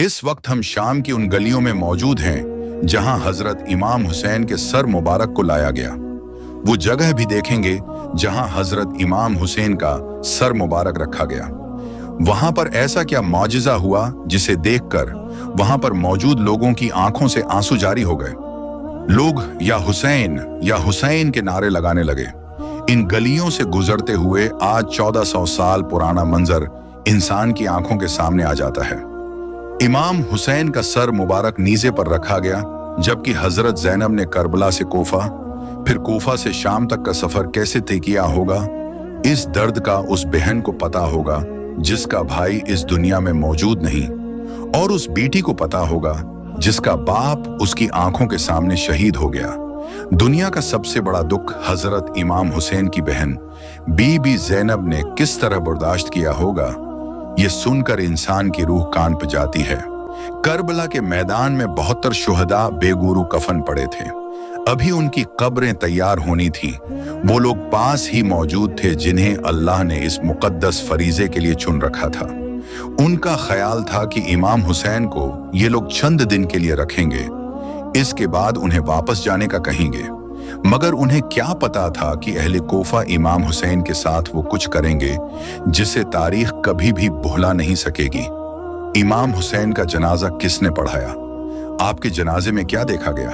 इस वक्त हम शाम की उन गलियों में मौजूद हैं जहां हजरत इमाम हुसैन के सर मुबारक को लाया गया। वो जगह भी देखेंगे जहां हजरत इमाम हुसैन का सर मुबारक रखा गया। वहां पर ऐसा क्या मौजिजा हुआ जिसे देखकर वहां पर मौजूद लोगों की आंखों से आंसू जारी हो गए। लोग या हुसैन के नारे लगाने लगे। इन गलियों से गुजरते हुए आज 1400 साल पुराना मंजर इंसान की आंखों के सामने आ जाता है। इमाम हुसैन का सर मुबारक नीजे पर रखा गया, जबकि हजरत ज़ैनब ने करबला से कोफा, फिर कोफा से शाम तक का सफर कैसे तय किया होगा। इस दर्द का उस बहन को पता होगा जिसका भाई इस दुनिया में मौजूद नहीं, और उस बेटी को पता होगा जिसका बाप उसकी आंखों के सामने शहीद हो गया। दुनिया का सबसे बड़ा दुख हजरत इमाम हुसैन की बहन बीबी ज़ैनब ने किस तरह बर्दाश्त किया होगा, ये सुनकर इंसान की रूह कान पे जाती है। करबला के मैदान में 72 शुहदा बेगुरू कफन पड़े थे। अभी उनकी कब्रें तैयार होनी थी। वो लोग पास ही मौजूद थे जिन्हें अल्लाह ने इस मुकद्दस फरीजे के लिए चुन रखा था। उनका ख्याल था कि इमाम हुसैन को ये लोग चंद दिन के लिए रखेंगे, इसके बाद उन्हें वापस जाने का कहेंगे। मगर उन्हें क्या पता था कि अहले कोफा इमाम हुसैन के साथ वो कुछ करेंगे जिसे तारीख कभी भी भुला नहीं सकेगी। इमाम हुसैन का जनाजा किसने पढ़ाया? आपके जनाजे में क्या देखा गया?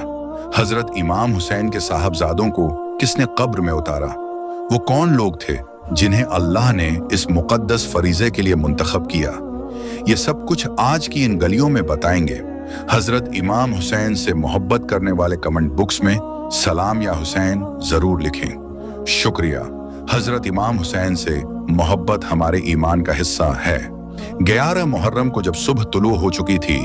हजरत इमाम हुसैन के साहबजादों को किसने कब्र में उतारा? वो कौन लोग थे जिन्हें अल्लाह ने इस मुकद्दस फरीजे के लिए मुंतखब किया? ये सब कुछ आज की इन गलियों में बताएंगे। हजरत इमाम हुसैन से मोहब्बत करने वाले कमेंट बुक्स में सलाम या हुसैन जरूर लिखें। शुक्रिया। हजरत इमाम हुसैन से मोहब्बत हमारे ईमान का हिस्सा है। 11 मुहर्रम को जब सुबह तुलू हो चुकी थी,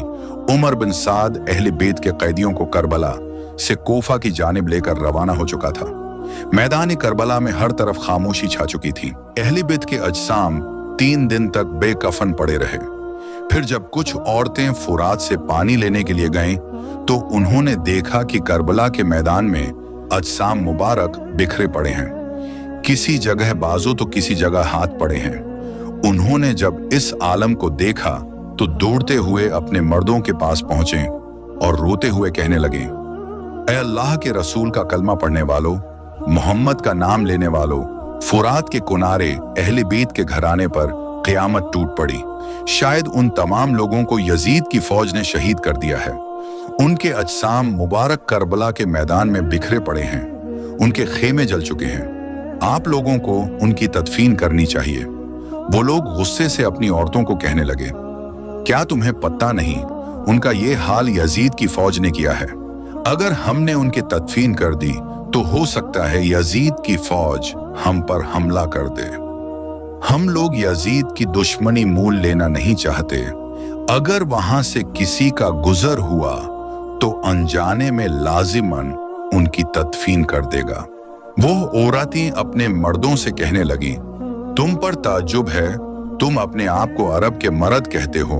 उमर बिन साद अहले बेत के कैदियों को करबला से कोफा की जानिब लेकर रवाना हो चुका था। मैदान करबला में हर तरफ खामोशी छा चुकी थी। अहले बेत के अजसाम 3 दिन तक बेकफन पड़े रहे। फिर जब कुछ औरतें फुरात से पानी लेने के लिए गईं, तो उन्होंने देखा कि करबला के मैदान में अजसाम मुबारक बिखरे पड़े हैं। किसी जगह बाजू तो किसी जगह हाथ पड़े हैं। उन्होंने जब इस आलम को देखा तो दौड़ते हुए अपने मर्दों के पास पहुंचे और रोते हुए कहने लगे, ऐ अल्लाह के रसूल का कलमा पढ़ने वालों, मोहम्मद का नाम लेने वालों, फुरात के किनारे अहले बीत के घराने पर क़यामत टूट पड़ी। शायद उन तमाम लोगों को यजीद की फौज ने शहीद कर दिया है। उनके अजसाम मुबारक करबला के मैदान में बिखरे पड़े हैं। उनके खेमे जल चुके हैं। आप लोगों को उनकी तदफीन करनी चाहिए। वो लोग गुस्से से अपनी औरतों को कहने लगे, क्या तुम्हें पता नहीं उनका ये हाल यजीद की फौज ने किया है? अगर हमने उनकी तदफीन कर दी तो हो सकता है यजीद की फौज हम पर हमला कर दे। हम लोग यजीद की दुश्मनी मूल लेना नहीं चाहते। अगर वहां से किसी का गुजर हुआ तो अनजाने में लाजिमन उनकी तदफीन कर देगा। वो औरतें अपने मर्दों से कहने लगी, तुम पर ताज्जुब है, तुम अपने आप को अरब के मर्द कहते हो,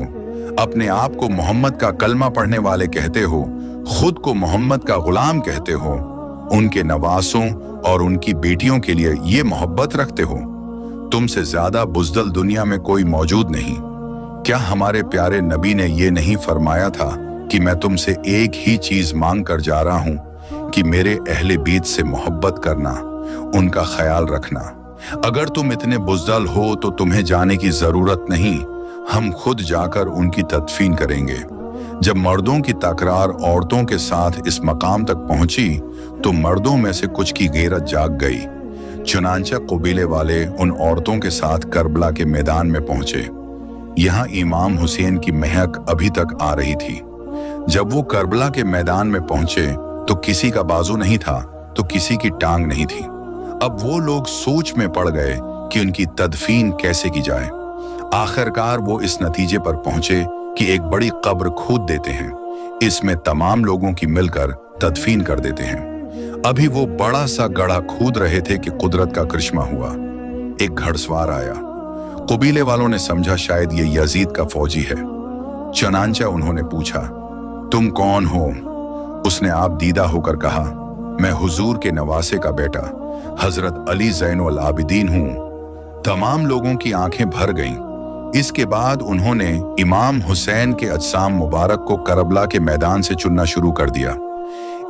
अपने आप को मोहम्मद का कलमा पढ़ने वाले कहते हो, खुद को मोहम्मद का गुलाम कहते हो, उनके नवासों और उनकी बेटियों के लिए ये मोहब्बत रखते हो। तुमसे ज्यादा बुज़दिल दुनिया में कोई मौजूद नहीं। क्या हमारे प्यारे नबी ने ये नहीं फरमाया था कि मैं तुमसे एक ही चीज मांग कर जा रहा हूं कि मेरे अहले बीत से मोहब्बत करना, उनका ख्याल रखना। अगर तुम इतने बुज़दिल हो तो तुम्हें जाने की जरूरत नहीं, हम खुद जाकर उनकी तदफीन करेंगे। जब मर्दों की तकरार औरतों के साथ इस मकाम तक पहुंची तो मर्दों में से कुछ की गैरत जाग गई। चुनांचे कबीले वाले उन औरतों के साथ करबला के मैदान में पहुंचे। यहाँ इमाम हुसैन की महक अभी तक आ रही थी। जब वो करबला के मैदान में पहुंचे तो किसी का बाजू नहीं था तो किसी की टांग नहीं थी। अब वो लोग सोच में पड़ गए कि उनकी तदफीन कैसे की जाए। आखिरकार वो इस नतीजे पर पहुंचे कि एक बड़ी कब्र खोद देते हैं, इसमें तमाम लोगों की मिलकर तदफीन कर देते हैं। अभी वो बड़ा सा गड्ढा खोद रहे थे कि कुदरत का करिश्मा हुआ। एक घड़सवार आया। कबीले वालों ने समझा शायद ये यजीद का फौजी है। चुनांचे उन्होंने पूछा, तुम कौन हो? उसने आप दीदा होकर कहा, मैं हुजूर के नवासे का बेटा हजरत अली ज़ैनुल आबिदीन हूं। तमाम लोगों की आंखें भर गईं। इसके बाद उन्होंने इमाम हुसैन के अजसाम मुबारक को करबला के मैदान से चुनना शुरू कर दिया।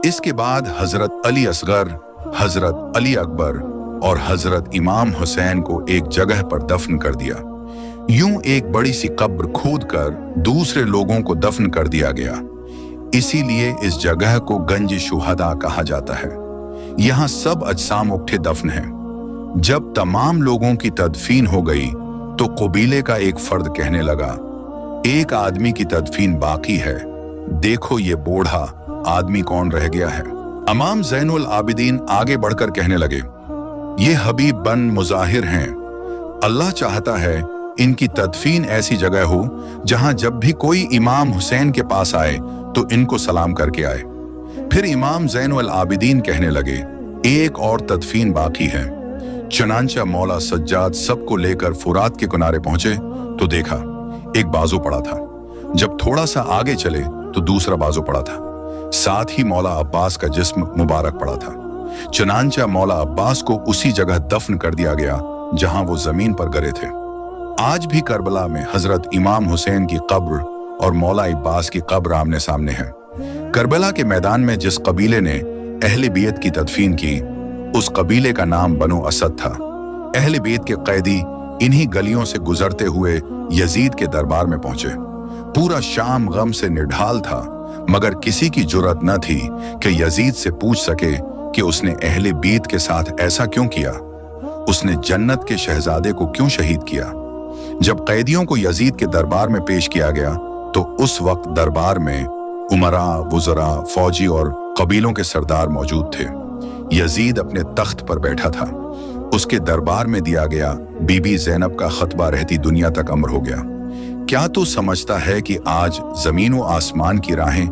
इसके बाद हजरत अली असगर, हजरत अली अकबर और हजरत इमाम हुसैन को एक जगह पर दफन कर दिया। यूं एक बड़ी सी कब्र खोद कर दूसरे लोगों को दफन कर दिया गया। इसीलिए इस जगह को गंज शुहदा कहा जाता है। यहाँ सब अजसाम उठे दफन हैं। जब तमाम लोगों की तदफीन हो गई तो कबीले का एक फर्द कहने लगा, एक आदमी की तदफीन बाकी है, देखो ये बूढ़ा आदमी कौन रह गया है। इमाम ज़ैनुल आबिदीन आगे बढ़कर कहने लगे, ये हबीब बन मुजाहिर हैं, अल्लाह चाहता है इनकी तदफीन ऐसी जगह हो जहां जब भी कोई इमाम हुसैन के पास आए तो इनको सलाम करके आए। फिर इमाम ज़ैनुल आबिदीन कहने लगे, एक और तदफीन बाकी है। चुनांचा मौला सज्जाद सबको लेकर फुरात के किनारे पहुंचे तो देखा एक बाजू पड़ा था। जब थोड़ा सा आगे चले तो दूसरा बाजू पड़ा था। साथ ही मौला अब्बास का जिस्म मुबारक पड़ा था। चुनांचा मौला अब्बास को उसी जगह दफन कर दिया गया जहां वो जमीन पर गिरे थे। आज भी करबला में हजरत इमाम हुसैन की कब्र और मौला अब्बास की कब्र आमने सामने है। करबला के मैदान में जिस कबीले ने अहले बैत की तदफीन की, उस कबीले का नाम बनु असद था। अहले बैत के कैदी इन्हीं गलियों से गुजरते हुए यजीद के दरबार में पहुंचे। पूरा शाम गम से निढाल था, मगर किसी की जुर्रत न थी कि यजीद से पूछ सके कि उसने अहले बैत के साथ ऐसा क्यों किया, उसने जन्नत के शहजादे को क्यों शहीद किया। जब कैदियों को यजीद के दरबार में पेश किया गया तो उस वक्त दरबार में उमरा, वुज़रा, फौजी और कबीलों के सरदार मौजूद थे। यजीद अपने तख्त पर बैठा था। उसके दरबार में दिया गया बीबी ज़ैनब का खतबा रहती दुनिया तक अमर हो गया। क्या तू समझता है कि आज जमीन व आसमान की राहें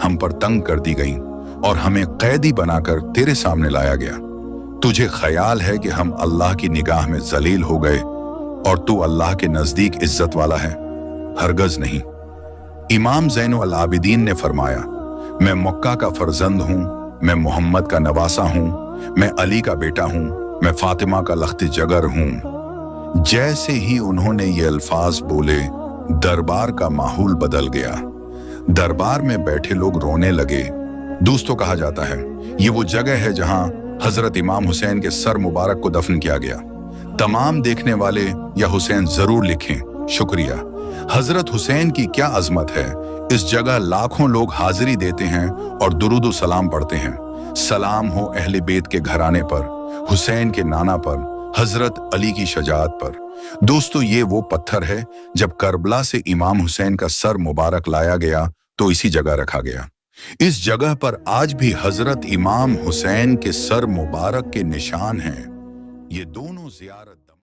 हम पर तंग कर दी गईं और हमें कैदी बनाकर तेरे सामने लाया गया? तुझे ख्याल है कि हम अल्लाह की निगाह में जलील हो गए और तू अल्लाह के नजदीक इज्जत वाला है? हरगज नहीं। इमाम ज़ैनुल आबिदीन ने फरमाया, मैं मक्का का फर्जंद हूँ, मैं मोहम्मद का नवासा हूँ, मैं अली का बेटा हूँ, मैं फातिमा का लख्त जगर हूँ। जैसे ही उन्होंने ये अल्फाज बोले, दरबार का माहौल बदल गया। दरबार में बैठे लोग रोने लगे। दोस्तों, कहा जाता है ये वो जगह है जहां हजरत इमाम हुसैन के सर मुबारक को दफन किया गया। तमाम देखने वाले या हुसैन जरूर लिखें, शुक्रिया। हजरत हुसैन की क्या अजमत है। इस जगह लाखों लोग हाजिरी देते हैं और दुरूद सलाम पढ़ते हैं। सलाम हो अहले बैत के घराने पर, हुसैन के नाना पर, हजरत अली की शजाअत पर। दोस्तों, ये वो पत्थर है जब करबला से इमाम हुसैन का सर मुबारक लाया गया तो इसी जगह रखा गया। इस जगह पर आज भी हजरत इमाम हुसैन के सर मुबारक के निशान हैं। ये दोनों जियारत